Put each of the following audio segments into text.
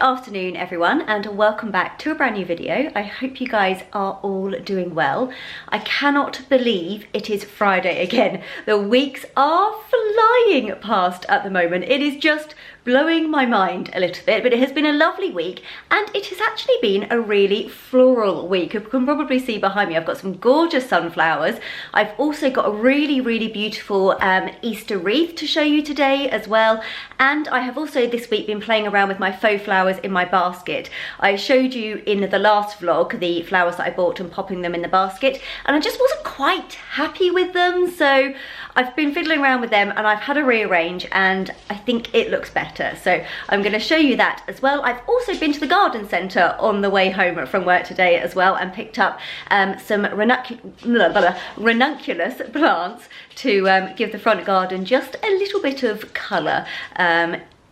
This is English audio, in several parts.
afternoon everyone, and welcome back to a brand new video. I hope you guys are all doing well. I cannot believe it is Friday again. The weeks are flying past at the moment. It is just blowing my mind a little bit, but it has been a lovely week and it has actually been a really floral week. You can probably see behind me I've got some gorgeous sunflowers. I've also got a really beautiful Easter wreath to show you today as well, and I have also this week been playing around with my faux flowers in my basket. I showed you in the last vlog the flowers that I bought and popping them in the basket, and I just wasn't quite happy with them, so I've been fiddling around with them and I've had a rearrange and I think it looks better. So I'm going to show you that as well. I've also been to the garden centre on the way home from work today as well and picked up some ranunculus plants to give the front garden just a little bit of colour.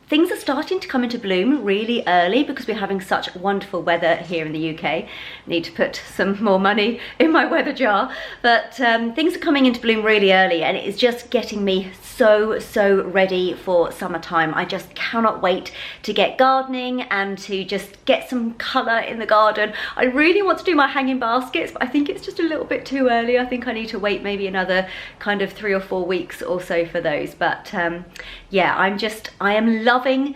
Things are starting to come into bloom really early because we're having such wonderful weather here in the UK. Need to put some more money in my weather jar, but things are coming into bloom really early and it is just getting me so ready for summertime. I just cannot wait to get gardening and to just get some colour in the garden. I really want to do my hanging baskets, but I think it's just a little bit too early. I think I need to wait maybe another kind of 3 or 4 weeks or so for those. But yeah, I am loving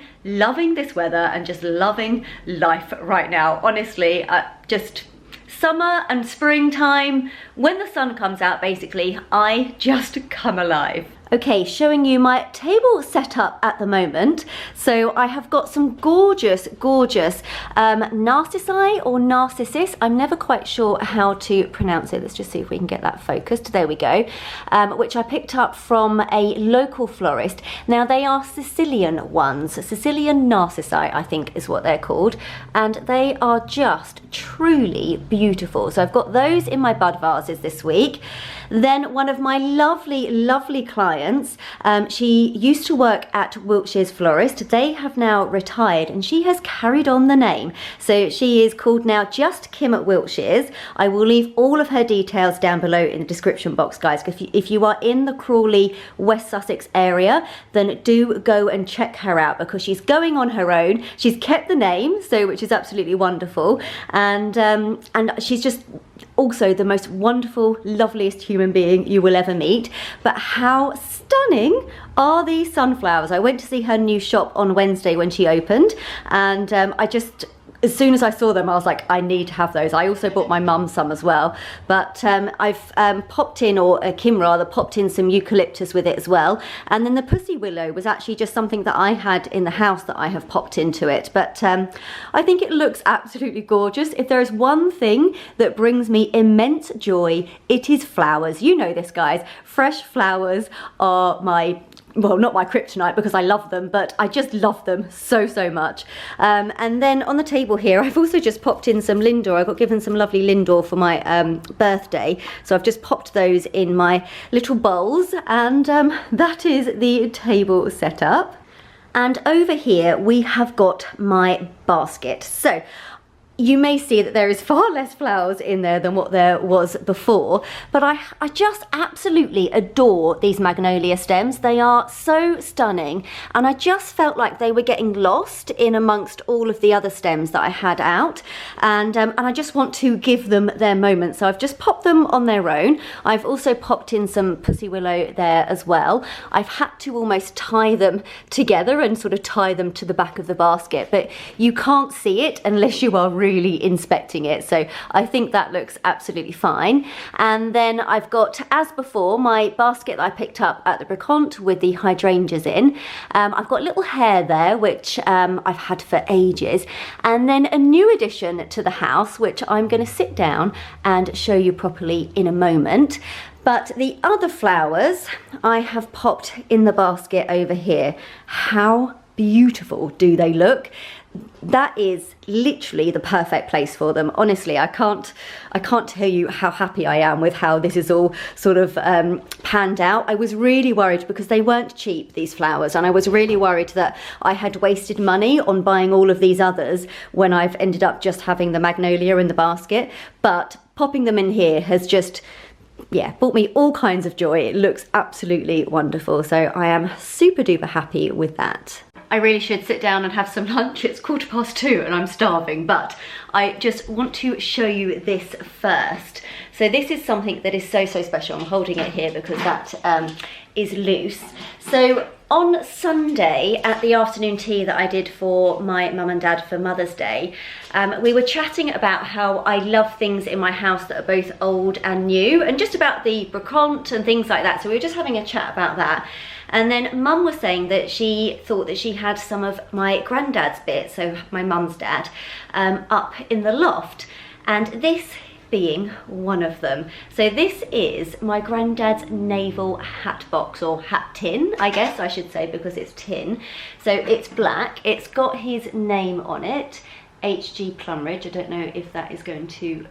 this weather and just loving life right now. Honestly, just summer and springtime, when the sun comes out basically, I just come alive. Okay, showing you my table setup at the moment. So I have got some gorgeous narcissi or narcissus. I'm never quite sure how to pronounce it. Let's just see if we can get that focused. There we go. Which I picked up from a local florist. Now they are Sicilian ones. Sicilian narcissi, I think is what they're called. And they are just truly beautiful. So I've got those in my bud vases this week. Then one of my lovely clients, she used to work at Wiltshire's Florist. They have now retired and she has carried on the name. So she is called now just Kim at Wiltshire's. I will leave all of her details down below in the description box, guys. If you are in the Crawley, West Sussex area, then do go and check her out because she's going on her own. She's kept the name, so which is absolutely wonderful. And she's just also the most wonderful, loveliest human being you will ever meet. But how stunning are these sunflowers? I went to see her new shop on Wednesday when she opened, and as soon as I saw them, I was like, I need to have those. I also bought my mum some as well. But I've popped in, or Kim rather, popped in some eucalyptus with it as well. And then the pussy willow was actually just something that I had in the house that I have popped into it. But I think it looks absolutely gorgeous. If there is one thing that brings me immense joy, it is flowers. You know this, guys. Fresh flowers are my, well, not my kryptonite because I love them, but I just love them so much. And then on the table here, I've also just popped in some lindor. I got given some lovely lindor for my birthday, so I've just popped those in my little bowls, and that is the table setup. And over here we have got my basket. So you may see that there is far less flowers in there than what there was before, but I just absolutely adore these magnolia stems. They are so stunning, and I just felt like they were getting lost in amongst all of the other stems that I had out, and I just want to give them their moment. So I've just popped them on their own. I've also popped in some pussy willow there as well. I've had to almost tie them together and sort of tie them to the back of the basket, but you can't see it unless you are really inspecting it, so I think that looks absolutely fine. And then I've got, as before, my basket that I picked up at the BROCANTE with the hydrangeas in. I've got little hair there, which I've had for ages, and then a new addition to the house, which I'm going to sit down and show you properly in a moment. But the other flowers I have popped in the basket over here. How beautiful do they look? That is literally the perfect place for them. Honestly, I can't tell you how happy I am with how this is all sort of panned out. I was really worried because they weren't cheap, these flowers, and I was really worried that I had wasted money on buying all of these others when I've ended up just having the magnolia in the basket. But popping them in here has just, yeah, brought me all kinds of joy. It looks absolutely wonderful, so I am super duper happy with that. I really should sit down and have some lunch. It's 2:15 and I'm starving, but I just want to show you this first. So this is something that is so special. I'm holding it here because that is loose. So on Sunday at the afternoon tea that I did for my mum and dad for Mother's Day, we were chatting about how I love things in my house that are both old and new, and just about the brocante and things like that. So we were just having a chat about that. And then Mum was saying that she thought that she had some of my granddad's bits, so my mum's dad, up in the loft. And this being one of them. So this is my granddad's naval hat box, or hat tin, I guess I should say, because it's tin. So it's black, it's got his name on it, HG Plumridge. I don't know if that is going to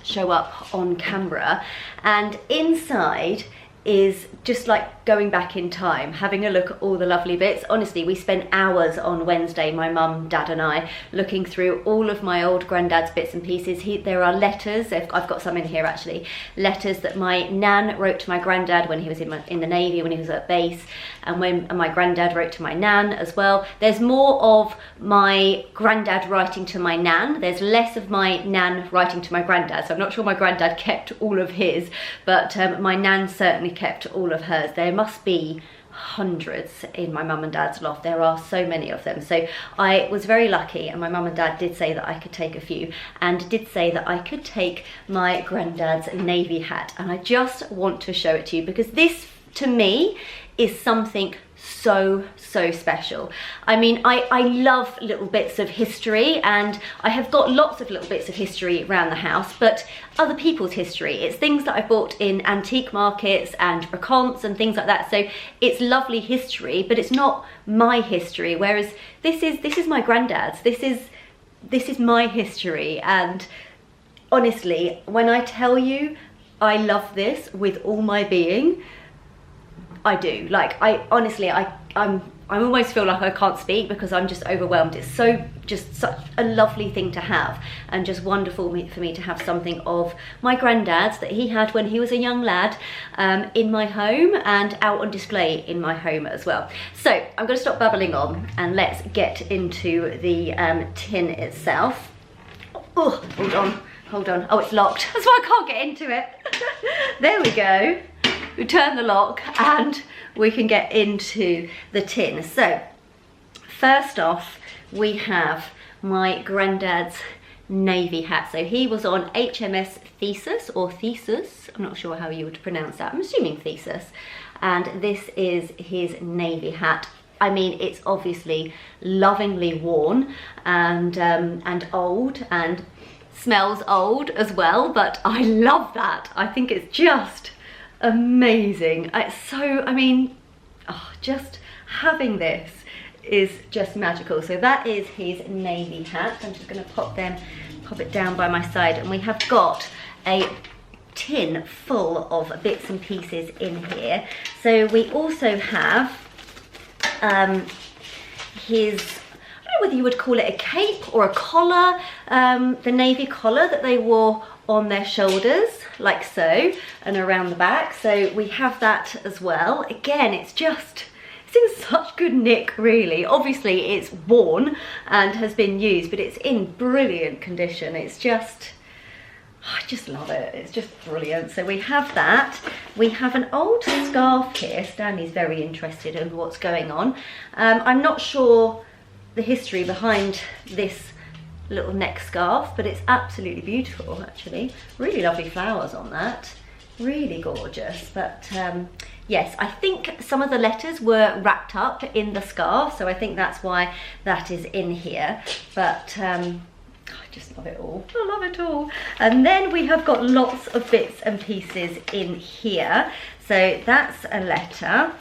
show up on camera. And inside is just like going back in time, having a look at all the lovely bits. Honestly, we spent hours on Wednesday, my mum, dad and I, looking through all of my old granddad's bits and pieces. There are letters, I've got some in here actually, letters that my nan wrote to my granddad when he was in the Navy, when he was at base, and when my granddad wrote to my nan as well. There's more of my granddad writing to my nan, there's less of my nan writing to my granddad. So I'm not sure my granddad kept all of his, but my nan certainly kept all of hers. There must be hundreds in my mum and dad's loft. There are so many of them. So I was very lucky, and my mum and dad did say that I could take a few, and did say that I could take my granddad's navy hat. And I just want to show it to you because this, to me, is something so special. I mean, I love little bits of history, and I have got lots of little bits of history around the house, but other people's history. It's things that I bought in antique markets and brocantes and things like that. So it's lovely history, but it's not my history. Whereas this is my granddad's. This is my history. And honestly, when I tell you I love this with all my being, I do. Like, I honestly, I almost feel like I can't speak because I'm just overwhelmed. It's just such a lovely thing to have, and just wonderful for me to have something of my granddad's that he had when he was a young lad in my home, and out on display in my home as well. So I'm going to stop babbling on and let's get into the tin itself. Oh, hold on. Oh, it's locked. That's why I can't get into it. There we go. We turn the lock and we can get into the tin. So first off, we have my granddad's navy hat. So he was on HMS Theseus, or Theseus, I'm not sure how you would pronounce that, I'm assuming Theseus. And this is his navy hat. I mean, it's obviously lovingly worn and old, and smells old as well, but I love that. I think it's just amazing. It's so, I mean, just having this is just magical. So that is his navy hat. I'm just going to pop it down by my side, and we have got a tin full of bits and pieces in here. So we also have his, I don't know whether you would call it a cape or a collar, the navy collar that they wore on their shoulders, like so, and around the back. So we have that as well. Again, it's in such good nick, really. Obviously it's worn and has been used, but it's in brilliant condition. It's just, I just love it. It's just brilliant. So we have that. We have an old scarf here. Stanley's very interested in what's going on. I'm not sure the history behind this little neck scarf, but it's absolutely beautiful actually. Really lovely flowers on that. Really gorgeous. But yes, I think some of the letters were wrapped up in the scarf, so I think that's why that is in here. But I just love it all. I love it all. And then we have got lots of bits and pieces in here. So that's a letter.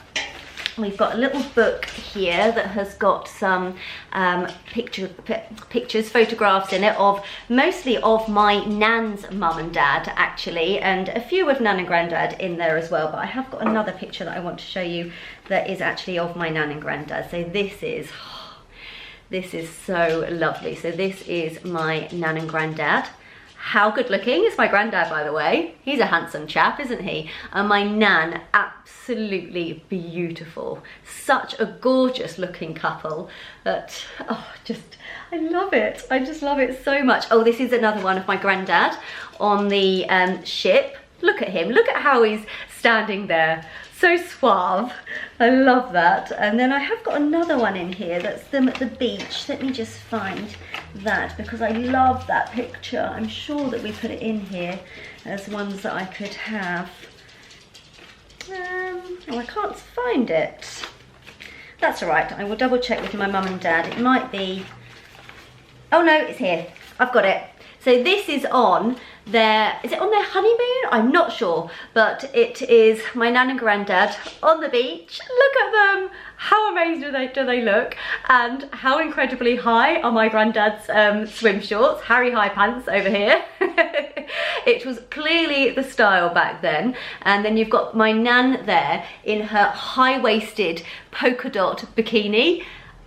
We've got a little book here that has got some pictures, photographs in it of mostly of my nan's mum and dad actually, and a few of nan and granddad in there as well. But I have got another picture that I want to show you that is actually of my nan and granddad. So this is so lovely. So this is my nan and granddad How good looking is my granddad, by the way? He's a handsome chap, isn't he? And my nan, absolutely beautiful. Such a gorgeous looking couple that, oh, I love it. I just love it so much. Oh, this is another one of my granddad on the ship. Look at him. Look at how he's standing there. So suave. I love that. And then I have got another one in here. That's them at the beach. Let me just find that because I love that picture. I'm sure that we put it in here as ones that I could have. Oh, I can't find it. That's all right. I will double check with my mum and dad. It might be... Oh no, it's here. I've got it. So this is on their, is it on their honeymoon? I'm not sure, but it is my nan and granddad on the beach. Look at them. How amazing do they look? And how incredibly high are my granddad's swim shorts, Harry high pants over here. It was clearly the style back then. And then you've got my nan there in her high-waisted polka dot bikini.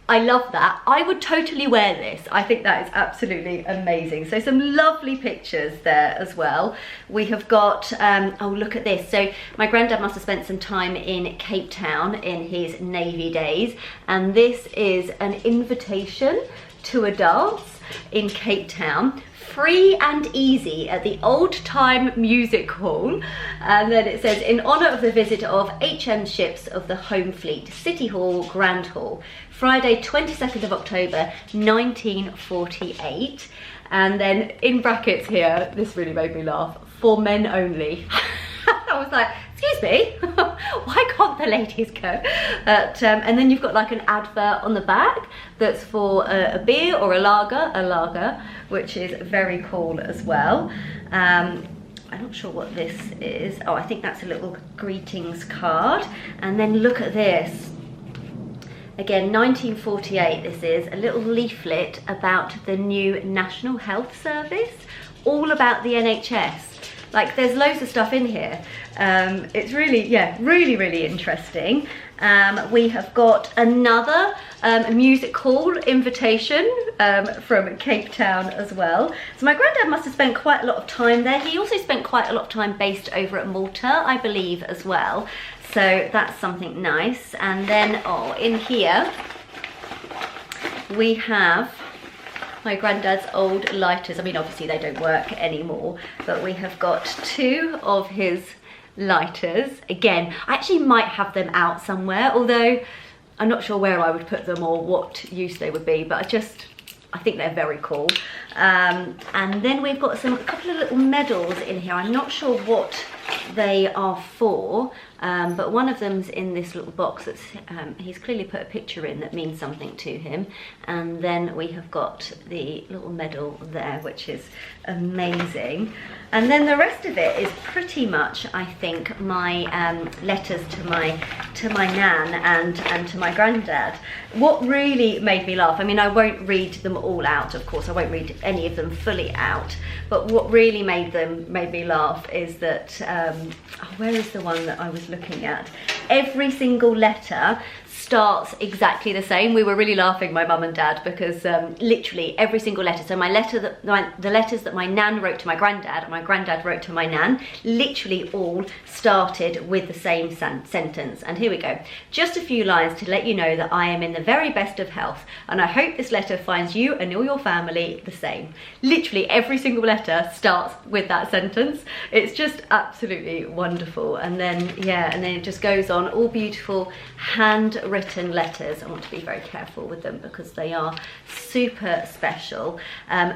I love that. I would totally wear this. I think that is absolutely amazing. So some lovely pictures there as well. We have got, oh, look at this. So my granddad must have spent some time in Cape Town in his Navy days. And this is an invitation to a dance in Cape Town. Free and easy at the Old Time Music Hall. And then it says, in honour of the visit of HM ships of the Home Fleet, City Hall, Grand Hall, Friday 22nd of October 1948. And then in brackets here, this really made me laugh, for men only. I was like, excuse me, why can't the ladies go? And then you've got like an advert on the back that's for a beer or a lager, which is very cool as well. I'm not sure what this is. Oh, I think that's a little greetings card. And then look at this. Again, 1948 this is, a little leaflet about the new National Health Service, all about the NHS. Like, there's loads of stuff in here. It's really, yeah, really interesting. We have got another music hall invitation from Cape Town as well. So my granddad must have spent quite a lot of time there. He also spent quite a lot of time based over at Malta, I believe, as well. So that's something nice. And then, oh, in here we have my granddad's old lighters. I mean, obviously they don't work anymore, but we have got two of his lighters. Again, I actually might have them out somewhere, although I'm not sure where I would put them or what use they would be, but I think they're very cool. And then we've got a couple of little medals in here. I'm not sure what they are for, but one of them's in this little box that's he's clearly put a picture in that means something to him. And then we have got the little medal there, which is amazing. And then the rest of it is pretty much, I think, my letters to my nan and to my granddad. What really made me laugh, I mean, I won't read them all out, of course, I won't read any of them fully out, but what really made me laugh is that, where is the one that I was looking at? Every single letter starts exactly the same. We were really laughing, my mum and dad, because literally every single letter, so the letters that my nan wrote to my granddad and my granddad wrote to my nan, literally all started with the same sentence. And here we go. Just a few lines to let you know that I am in the very best of health, and I hope this letter finds you and all your family the same. Literally every single letter starts with that sentence. It's just absolutely wonderful. And then, yeah, and then it just goes on, all beautiful handwritten letters. I want to be very careful with them because they are super special.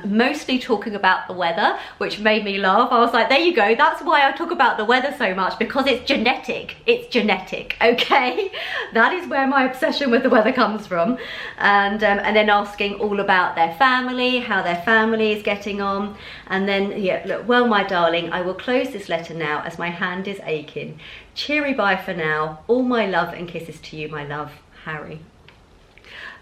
Mostly talking about the weather, which made me laugh. I was like, there you go, that's why I talk about the weather so much, because it's genetic. It's genetic, okay? That is where my obsession with the weather comes from. And then asking all about their family, how their family is getting on. And then, yeah, look, well, my darling, I will close this letter now as my hand is aching. Cheery bye for now. All my love and kisses to you, my love, Harry.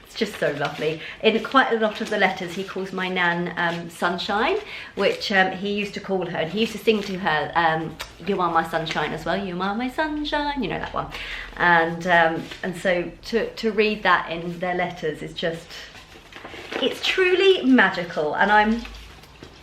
It's just so lovely. In quite a lot of the letters, he calls my nan Sunshine, which he used to call her, and he used to sing to her, you are my sunshine as well, you are my sunshine, you know that one. And so to read that in their letters is just, it's truly magical. And I'm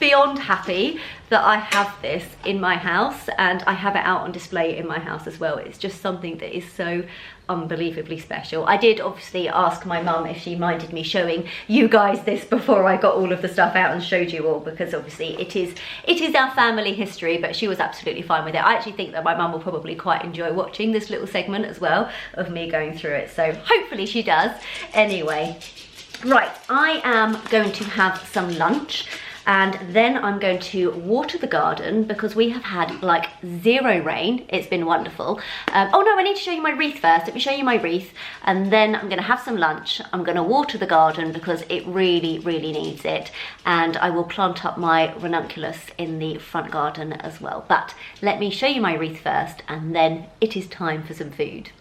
beyond happy that I have this in my house, and I have it out on display in my house as well. It's just something that is so unbelievably special. I did obviously ask my mum if she minded me showing you guys this before I got all of the stuff out and showed you all, because obviously it is our family history, but she was absolutely fine with it. I actually think that my mum will probably quite enjoy watching this little segment as well of me going through it, so hopefully she does. Anyway, right, I am going to have some lunch, and then I'm going to water the garden because we have had like zero rain. It's been wonderful. Oh no, I need to show you my wreath first. Let me show you my wreath, and then I'm gonna have some lunch. I'm gonna water the garden because it really, really needs it. And I will plant up my ranunculus in the front garden as well. But let me show you my wreath first, and then it is time for some food.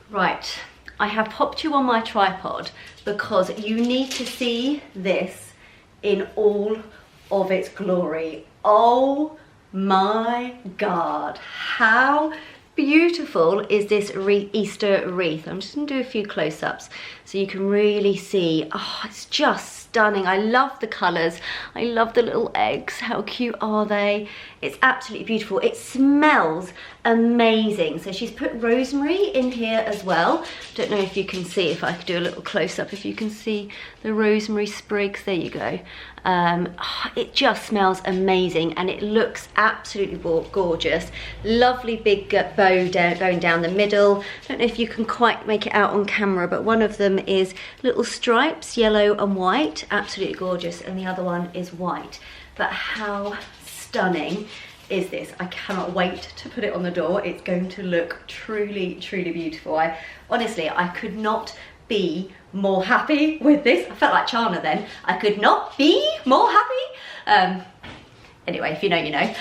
Right, I have popped you on my tripod because you need to see this in all of its glory. Oh my God, how beautiful is this Easter wreath? I'm just gonna do a few close-ups so you can really see. Oh, it's just stunning. I love the colors. I love the little eggs. How cute are they? It's absolutely beautiful. It smells amazing. So she's put rosemary in here as well. Don't know if you can see, if I could do a little close-up, if you can see the rosemary sprigs. There you go. It just smells amazing, and it looks absolutely gorgeous. Lovely big bow going down the middle. Don't know if you can quite make it out on camera, but one of them is little stripes, yellow and white. Absolutely gorgeous, and the other one is white. But how stunning is this? I cannot wait to put it on the door. It's going to look truly, truly beautiful. Honestly, I could not be more happy with this. I felt like Chana then. I could not be more happy. Anyway, if you know, you know,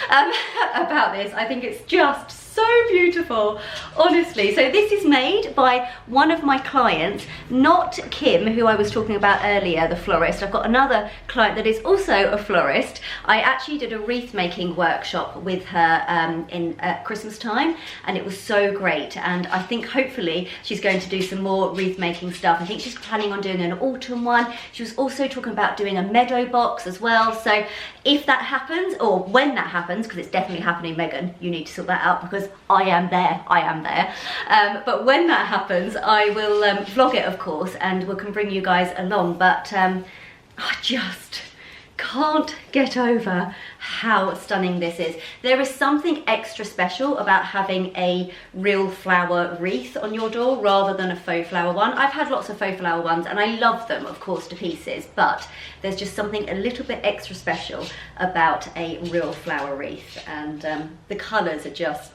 about this. I think it's just so beautiful, honestly. So this is made by one of my clients, not Kim, who I was talking about earlier, the florist. I've got another client that is also a florist. I actually did a wreath making workshop with her in Christmas time, and it was so great. And I think hopefully she's going to do some more wreath making stuff. I think she's planning on doing an autumn one. She was also talking about doing a meadow box as well. So if that happens, or when that happens, because it's definitely happening, Megan, you need to sort that out because I am there. But when that happens, I will vlog it, of course, and we can bring you guys along. But I just can't get over how stunning this is. There is something extra special about having a real flower wreath on your door rather than a faux flower one. I've had lots of faux flower ones and I love them, of course, to pieces, but there's just something a little bit extra special about a real flower wreath, and the colours are just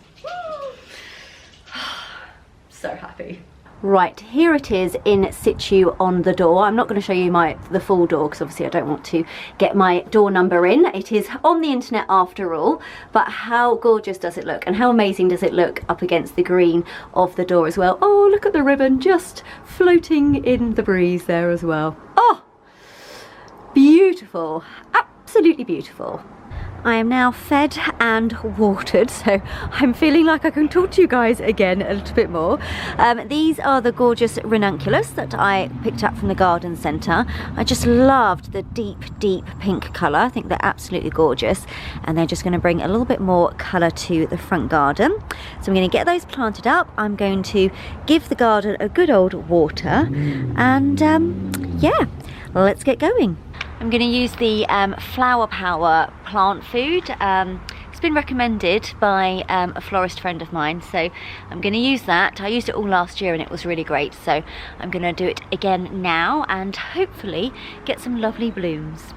so happy. Right, here it is in situ on the door. I'm not going to show you the full door because obviously I don't want to get my door number in. It is on the internet after all, but how gorgeous does it look, and how amazing does it look up against the green of the door as well. Oh, look at the ribbon just floating in the breeze there as well. Oh, beautiful, absolutely beautiful. I am now fed and watered, so I'm feeling like I can talk to you guys again a little bit more. These are the gorgeous ranunculus that I picked up from the garden centre. I just loved the deep, deep pink colour. I think they're absolutely gorgeous, and they're just going to bring a little bit more colour to the front garden. So I'm going to get those planted up. I'm going to give the garden a good old water, and yeah, let's get going. I'm going to use the Flower Power plant food. It's been recommended by a florist friend of mine, so I'm going to use that. I used it all last year and it was really great, so I'm going to do it again now and hopefully get some lovely blooms.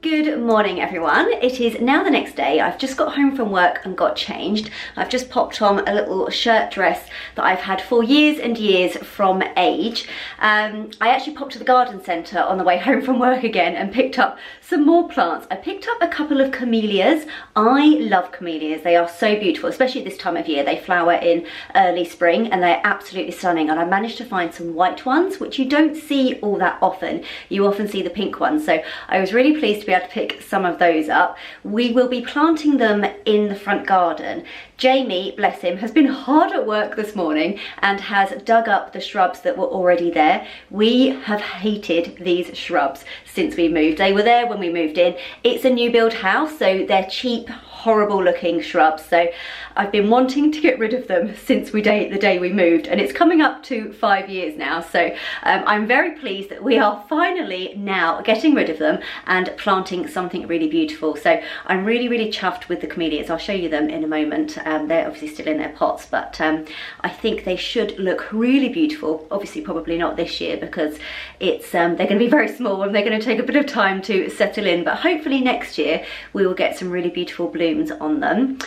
Good morning everyone. It is now the next day. I've just got home from work and got changed. I've just popped on a little shirt dress that I've had for years and years from age. I actually popped to the garden centre on the way home from work again and picked up some more plants. I picked up a couple of camellias. I love camellias. They are so beautiful, especially this time of year. They flower in early spring and they're absolutely stunning. And I managed to find some white ones, which you don't see all that often. You often see the pink ones. So I was really pleased to be able to pick some of those up. We will be planting them in the front garden. Jamie, bless him, has been hard at work this morning and has dug up the shrubs that were already there. We have hated these shrubs since we moved. They were there when we moved in. It's a new build house, so they're cheap, horrible looking shrubs. So I've been wanting to get rid of them since the day we moved, and it's coming up to 5 years now. So I'm very pleased that we are finally now getting rid of them and planting something really beautiful. So I'm really chuffed with the camellias. I'll show you them in a moment. They're obviously still in their pots, but I think they should look really beautiful. Obviously probably not this year because it's they're going to be very small and they're going to take a bit of time to settle in, but hopefully next year we will get some really beautiful blooms on them.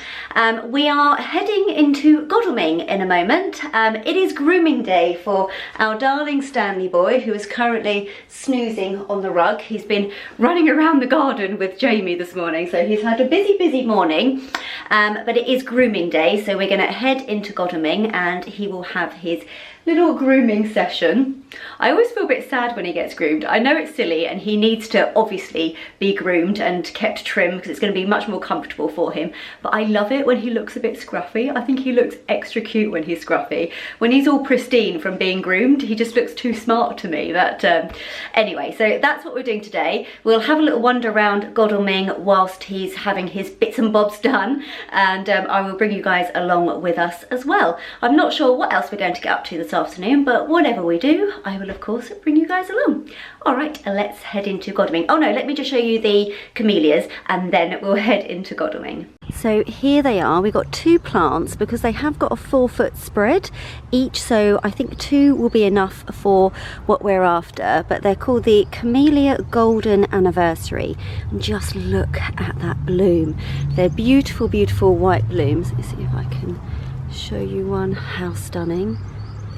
We are heading into Godalming in a moment. It is grooming day for our darling Stanley boy, who is currently snoozing on the rug. He's been running around the garden with Jamie this morning, so he's had a busy morning. But it is grooming day, so we're going to head into Godalming and he will have his little grooming session. I always feel a bit sad when he gets groomed. I know it's silly and he needs to obviously be groomed and kept trim because it's going to be much more comfortable for him, but I love it when he looks a bit scruffy. I think he looks extra cute when he's scruffy. When he's all pristine from being groomed, he just looks too smart to me. But anyway, so that's what we're doing today. We'll have a little wander around Godalming whilst he's having his bits and bobs done, and I will bring you guys along with us as well. I'm not sure what else we're going to get up to this afternoon, but whatever we do, I will of course bring you guys along. All right, let's head into Godalming. Oh no, let me just show you the camellias and then we'll head into Godalming. So here they are. We've got 2 plants because they have got a 4-foot spread each, so I think 2 will be enough for what we're after, but they're called the Camellia Golden Anniversary. And just look at that bloom. They're beautiful white blooms. Let me see if I can show you one. How stunning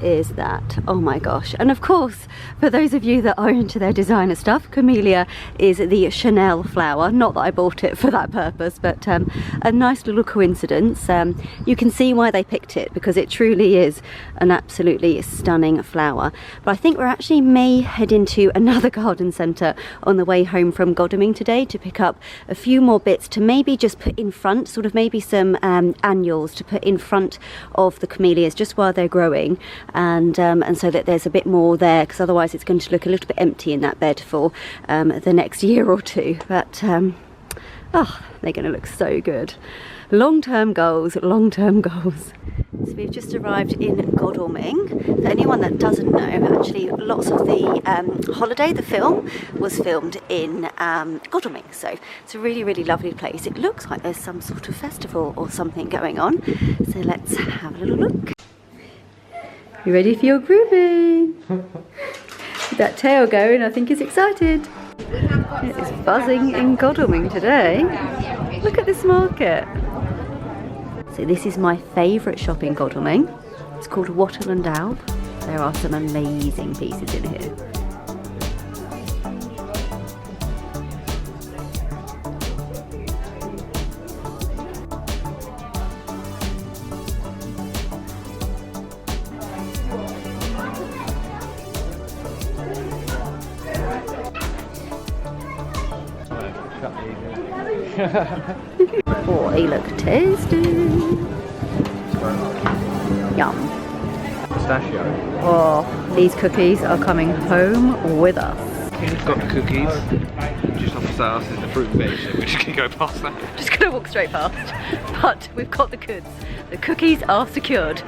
is that? Oh my gosh. And of course, for those of you that are into their designer stuff, camellia is the Chanel flower. Not that I bought it for that purpose, but a nice little coincidence. You can see why they picked it because it truly is an absolutely stunning flower. But I think we're actually may head into another garden centre on the way home from Godalming today to pick up a few more bits to maybe just put in front, sort of maybe some annuals to put in front of the camellias just while they're growing. And so that there's a bit more there, because otherwise it's going to look a little bit empty in that bed for the next year or two. But oh, they're going to look so good. Long-term goals. So we've just arrived in Godalming. For anyone that doesn't know, actually lots of the Holiday, the film, was filmed in Godalming. So it's a really lovely place. It looks like there's some sort of festival or something going on. So let's have a little look. You ready for your grooming? With that tail going, I think he's excited. It is buzzing in Godalming today. Look at this market. So this is my favourite shop in Godalming. It's called Wattle and Alb. There are some amazing pieces in here. Oh, they look tasty. Yum. Pistachio. Oh, these cookies are coming home with us. We've got the cookies. Just off the us is the fruit and veg, so we're just going to go past that. Just going to walk straight past. But we've got the goods. The cookies are secured.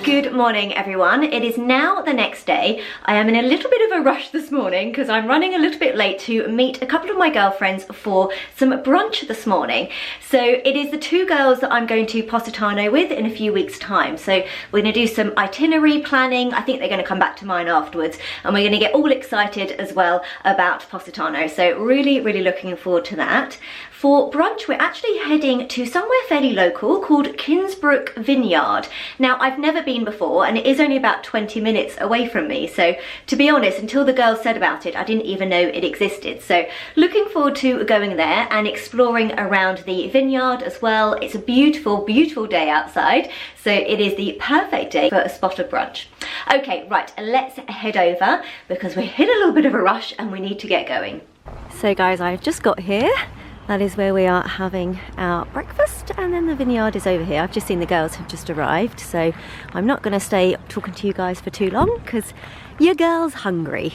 Good morning everyone. It is now the next day. I am in a little bit of a rush this morning because I'm running a little bit late to meet a couple of my girlfriends for some brunch this morning. So it is the 2 girls that I'm going to Positano with in a few weeks time. So we're going to do some itinerary planning. I think they're going to come back to mine afterwards, and we're going to get all excited as well about Positano. So really looking forward to that. For brunch, we're actually heading to somewhere fairly local called Kinsbrook Vineyard. Now, I've never been before. before, and it is only about 20 minutes away from me. So to be honest, until the girls said about it, I didn't even know it existed. So looking forward to going there and exploring around the vineyard as well. It's a beautiful, beautiful day outside, so it is the perfect day for a spot of brunch. Okay, right, let's head over because we're in a little bit of a rush and we need to get going. So guys, I've just got here. That is where we are having our breakfast, and then the vineyard is over here. I've just seen the girls have just arrived, so I'm not going to stay talking to you guys for too long because your girl's hungry.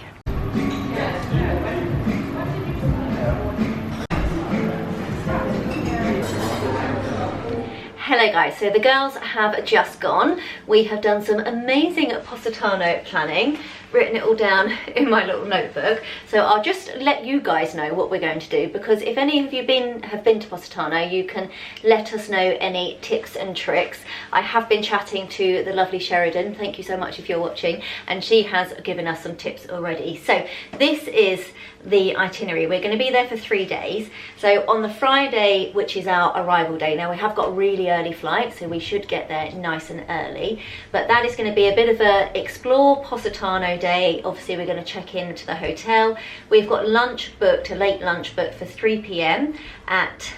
Hello guys, so the girls have just gone. We have done some amazing Positano planning, written it all down in my little notebook. So I'll just let you guys know what we're going to do, because if any of you have been to Positano, you can let us know any tips and tricks. I have been chatting to the lovely Sheridan, thank you so much if you're watching, and she has given us some tips already. So this is the itinerary. We're going to be there for 3 days. So on the Friday, which is our arrival day, now we have got a really early flight, so we should get there nice and early, but that is going to be a bit of a explore Positano day. Obviously we're going to check into the hotel. We've got lunch booked, a late lunch booked for 3 p.m. at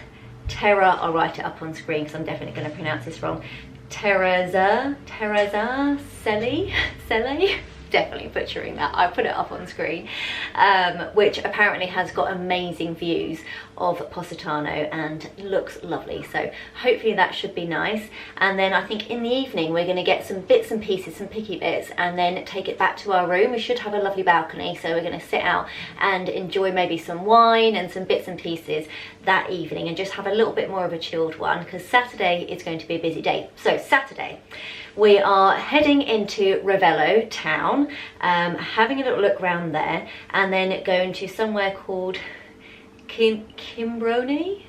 Terra, I'll write it up on screen because I'm definitely going to pronounce this wrong, Teresa Celi, definitely butchering that. I put it up on screen, which apparently has got amazing views of Positano and looks lovely, so hopefully that should be nice. And then I think in the evening we're going to get some bits and pieces, some picky bits, and then take it back to our room. We should have a lovely balcony, so we're going to sit out and enjoy maybe some wine and some bits and pieces that evening and just have a little bit more of a chilled one, because Saturday is going to be a busy day. So Saturday we are heading into Ravello town, having a little look around there, and then going to somewhere called Cimbrone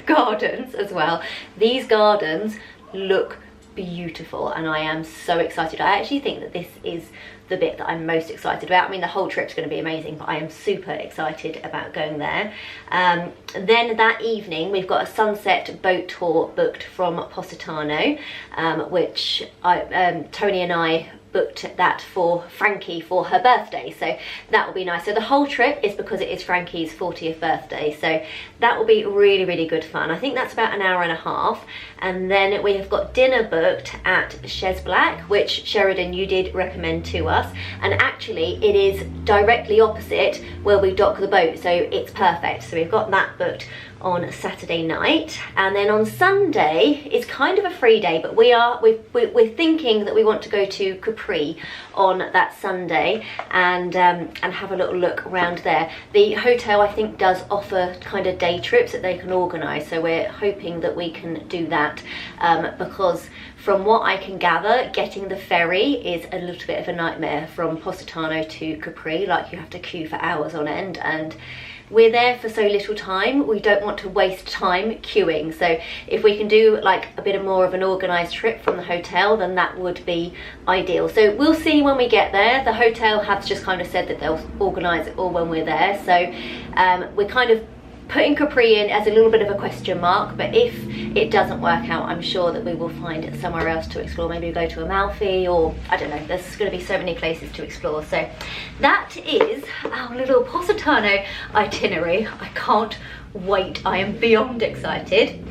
Gardens as well. These gardens look beautiful and I am so excited. I actually think that this is the bit that I'm most excited about. I mean, the whole trip's going to be amazing, but I am super excited about going there. Then that evening we've got a sunset boat tour booked from Positano, which Tony and I booked that for Frankie for her birthday, so that will be nice. So the whole trip is because it is Frankie's 40th birthday, so that will be really, really good fun. I think that's about an hour and a half, and then we have got dinner booked at Chez Black, which Sheridan, you did recommend to us, and actually it is directly opposite where we dock the boat, so it's perfect. So we've got that booked on Saturday night, and then on Sunday it's kind of a free day, but we're thinking that we want to go to Capri on that Sunday and have a little look around there. The hotel I think does offer kind of day trips that they can organise, so we're hoping that we can do that, because from what I can gather, getting the ferry is a little bit of a nightmare from Positano to Capri. Like, you have to queue for hours on end, and we're there for so little time, we don't want to waste time queuing. So if we can do like a bit more of an organised trip from the hotel, then that would be ideal. So we'll see when we get there. The hotel has just kind of said that they'll organise it all when we're there. So we're kind of putting Capri in as a little bit of a question mark, but if it doesn't work out, I'm sure that we will find somewhere else to explore. Maybe we'll go to Amalfi, or I don't know, there's going to be so many places to explore. So that is our little Positano itinerary. I can't wait, I am beyond excited.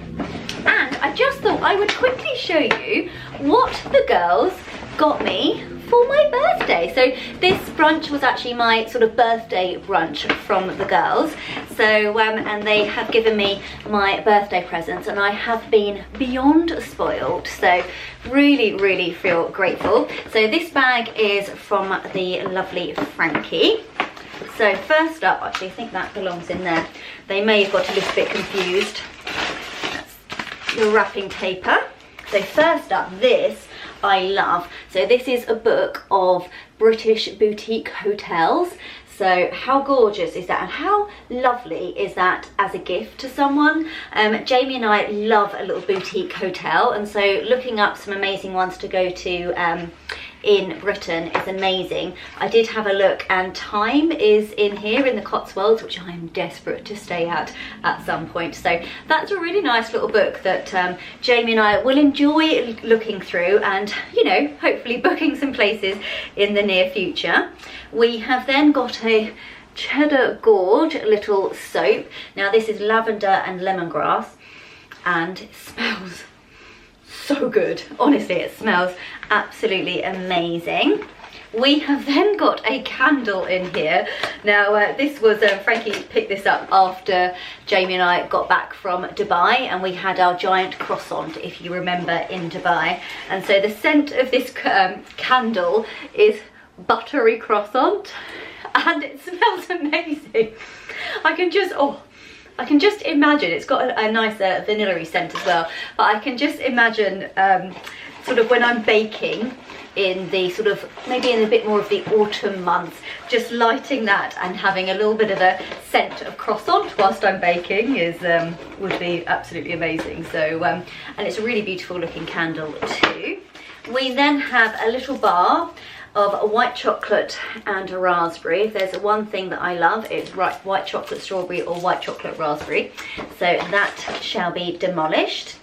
And I just thought I would quickly show you what the girls got me for my birthday. So this brunch was actually my sort of birthday brunch from the girls. So and they have given me my birthday presents, and I have been beyond spoiled. So really, really feel grateful. So this bag is from the lovely Frankie. So first up, actually I think that belongs in there. They may have got a little bit confused. That's the wrapping paper. So first up, this I love. So this is a book of British boutique hotels. So how gorgeous is that, and how lovely is that as a gift to someone? Jamie and I love a little boutique hotel, and so looking up some amazing ones to go to in Britain is amazing. I did have a look, and Time is in here in the Cotswolds, which I am desperate to stay at some point. So that's a really nice little book that Jamie and I will enjoy looking through and, you know, hopefully booking some places in the near future. We have then got a Cheddar Gorge little soap. Now this is lavender and lemongrass, and it smells so good. Honestly, it smells absolutely amazing. We have then got a candle in here. Now this was, Frankie picked this up after Jamie and I got back from Dubai, and we had our giant croissant, if you remember, in Dubai. And so the scent of this candle is buttery croissant, and it smells amazing. I can just imagine, it's got a nice vanilla-y scent as well, but I can just imagine sort of when I'm baking in the sort of, maybe in a bit more of the autumn months, just lighting that and having a little bit of a scent of croissant whilst I'm baking is would be absolutely amazing. So and it's a really beautiful looking candle too. We then have a little bar of white chocolate and raspberry. If there's one thing that I love, it's white chocolate strawberry or white chocolate raspberry. So that shall be demolished.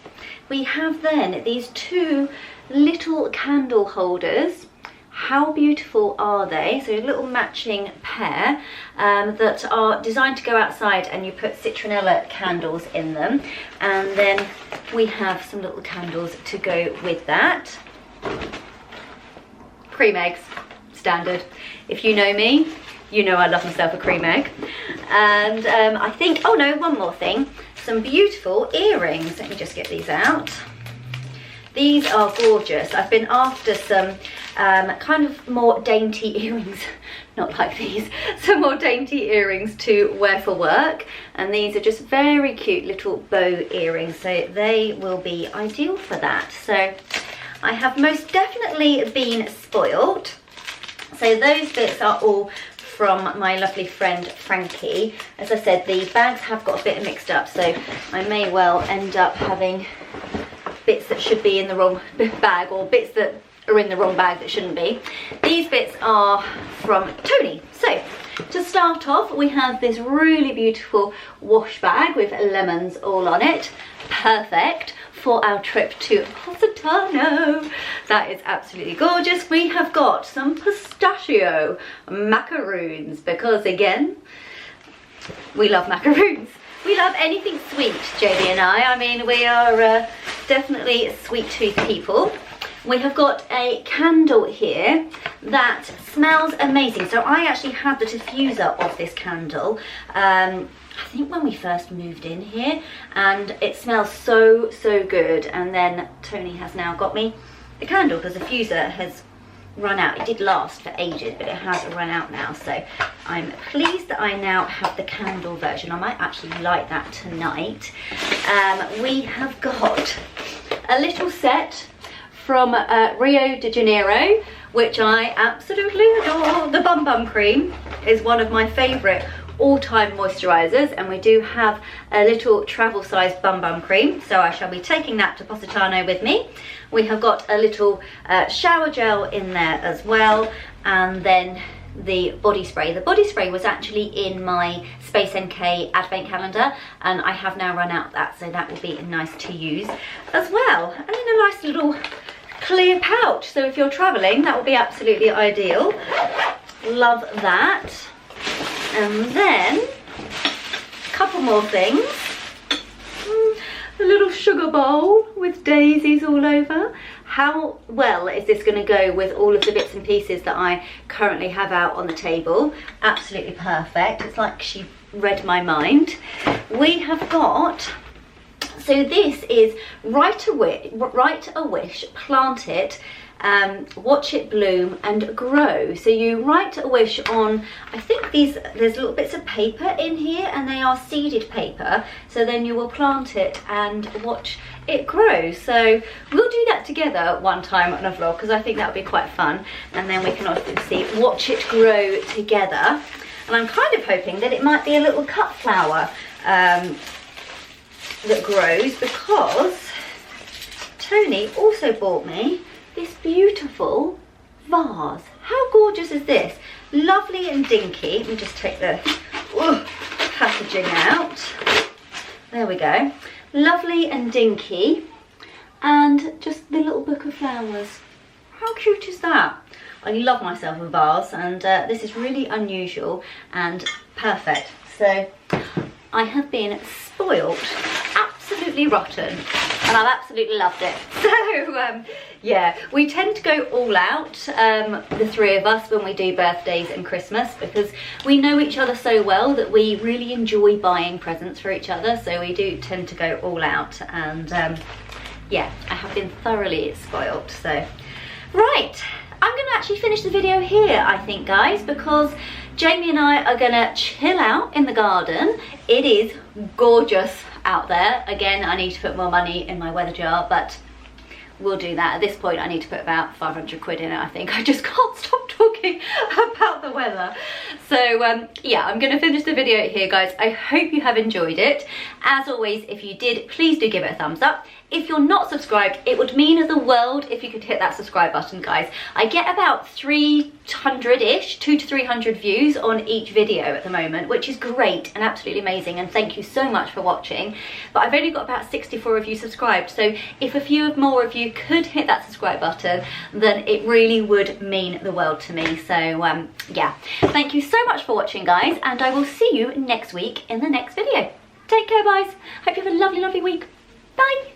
We have then these two little candle holders. How beautiful are they? So a little matching pair that are designed to go outside, and you put citronella candles in them. And then we have some little candles to go with that. Cream eggs, standard. If you know me, you know I love myself a cream egg. And I think, oh no, one more thing. Some beautiful earrings. Let me just get these out. These are gorgeous. I've been after some kind of more dainty earrings, not like these, some more dainty earrings to wear for work. And these are just very cute little bow earrings, so they will be ideal for that. So I have most definitely been spoiled. So those bits are all from my lovely friend Frankie. As I said, the bags have got a bit mixed up, so I may well end up having bits that should be in the wrong bag, or bits that are in the wrong bag that shouldn't be. These bits are from Tony. So to start off, we have this really beautiful wash bag with lemons all on it. Perfect for our trip to Positano. That is absolutely gorgeous. We have got some pistachio macaroons, because again, we love macaroons. We love anything sweet, Jamie and I. I mean, we are definitely sweet tooth people. We have got a candle here that smells amazing. So I actually had the diffuser of this candle, I think when we first moved in here, and it smells so good. And then Tony has now got me the candle, because the diffuser has run out. It did last for ages, but it has run out now. So I'm pleased that I now have the candle version. I might actually light that tonight. We have got a little set from Rio de Janeiro, which I absolutely adore. The Bum Bum Cream is one of my favourite all-time moisturisers, and we do have a little travel-sized Bum Bum Cream, so I shall be taking that to Positano with me. We have got a little shower gel in there as well, and then the body spray. The body spray was actually in my Space NK advent calendar, and I have now run out of that, so that will be nice to use as well. And then a nice little clear pouch, so if you're travelling, that will be absolutely ideal. Love that. And then a couple more things. A little sugar bowl with daisies all over. How well is this going to go with all of the bits and pieces that I currently have out on the table? Absolutely perfect. It's like she read my mind. We have got, so this is Write a Wish, Plant It, Watch It Bloom and Grow. So you write a wish on, I think there's little bits of paper in here, and they are seeded paper, so then you will plant it and watch it grow. So we'll do that together one time on a vlog, because I think that would be quite fun, and then we can obviously watch it grow together. And I'm kind of hoping that it might be a little cut flower that grows, because Tony also bought me this beautiful vase. How gorgeous is this? Lovely and dinky. Let me just take the packaging out. There we go. Lovely and dinky. And just the little book of flowers. How cute is that? I love myself a vase, and this is really unusual and perfect. So I have been spoiled, absolutely rotten, and I've absolutely loved it. So yeah, we tend to go all out, the three of us, when we do birthdays and Christmas, because we know each other so well that we really enjoy buying presents for each other. So we do tend to go all out, and yeah, I have been thoroughly spoiled. So right, I'm going to actually finish the video here, I think, guys, because Jamie and I are going to chill out in the garden. It is gorgeous out there. Again, I need to put more money in my weather jar, but we'll do that. At this point, I need to put about 500 quid in it, I think. I just can't stop talking about the weather. So yeah, I'm going to finish the video here, guys. I hope you have enjoyed it. As always, if you did, please do give it a thumbs up. If you're not subscribed, it would mean the world if you could hit that subscribe button, guys. I get about 300-ish, 200 to 300 views on each video at the moment, which is great and absolutely amazing, and thank you so much for watching. But I've only got about 64 of you subscribed, so if a few more of you could hit that subscribe button, then it really would mean the world to me. So yeah, thank you so much for watching, guys, and I will see you next week in the next video. Take care, guys. Hope you have a lovely, lovely week. Bye.